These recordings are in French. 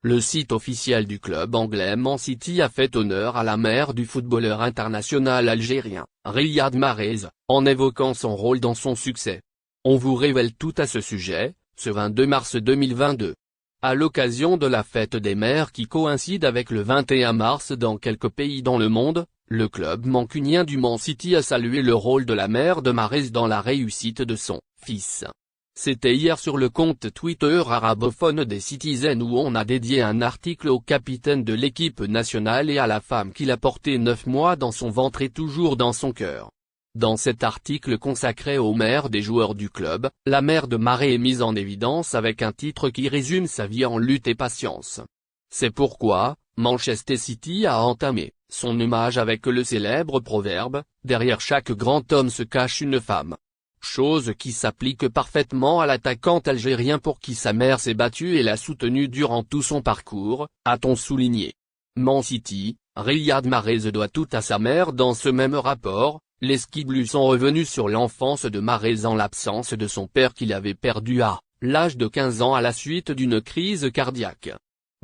Le site officiel du club anglais Man City a fait honneur à la mère du footballeur international algérien, Riyad Mahrez, en évoquant son rôle dans son succès. On vous révèle tout à ce sujet, ce 22 mars 2022. À l'occasion de la fête des mères qui coïncide avec le 21 mars dans quelques pays dans le monde, le club mancunien du Man City a salué le rôle de la mère de Mahrez dans la réussite de son fils. C'était hier sur le compte Twitter arabophone des Citizens où on a dédié un article au capitaine de l'équipe nationale et à la femme qu'il a porté 9 mois dans son ventre et toujours dans son cœur. Dans cet article consacré aux mères des joueurs du club, la mère de Mahrez est mise en évidence avec un titre qui résume sa vie en lutte et patience. C'est pourquoi, Manchester City a entamé son hommage avec le célèbre proverbe « Derrière chaque grand homme se cache une femme ». Chose qui s'applique parfaitement à l'attaquant algérien pour qui sa mère s'est battue et l'a soutenu durant tout son parcours, a-t-on souligné. Man City, Riyad Mahrez doit tout à sa mère dans ce même rapport. Les Skibblus sont revenus sur l'enfance de Mahrez en l'absence de son père qu'il avait perdu à l'âge de 15 ans à la suite d'une crise cardiaque.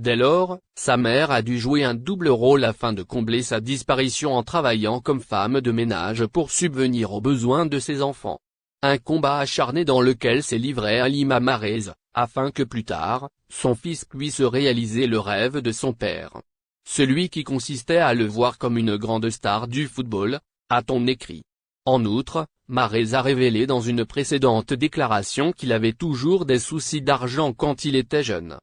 Dès lors, sa mère a dû jouer un double rôle afin de combler sa disparition en travaillant comme femme de ménage pour subvenir aux besoins de ses enfants. Un combat acharné dans lequel s'est livré Halima Mahrez, afin que plus tard, son fils puisse réaliser le rêve de son père. Celui qui consistait à le voir comme une grande star du football, a-t-on écrit. En outre, Mahrez a révélé dans une précédente déclaration qu'il avait toujours des soucis d'argent quand il était jeune.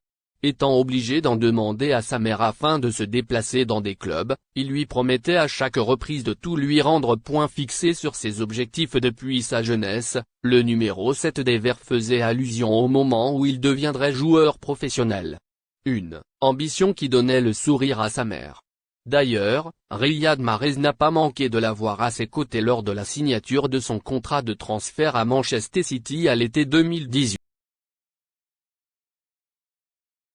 Étant obligé d'en demander à sa mère afin de se déplacer dans des clubs, il lui promettait à chaque reprise de tout lui rendre. Point fixé sur ses objectifs depuis sa jeunesse, le numéro 7 des Verts faisait allusion au moment où il deviendrait joueur professionnel. Une ambition qui donnait le sourire à sa mère. D'ailleurs, Riyad Mahrez n'a pas manqué de l'avoir à ses côtés lors de la signature de son contrat de transfert à Manchester City à l'été 2018.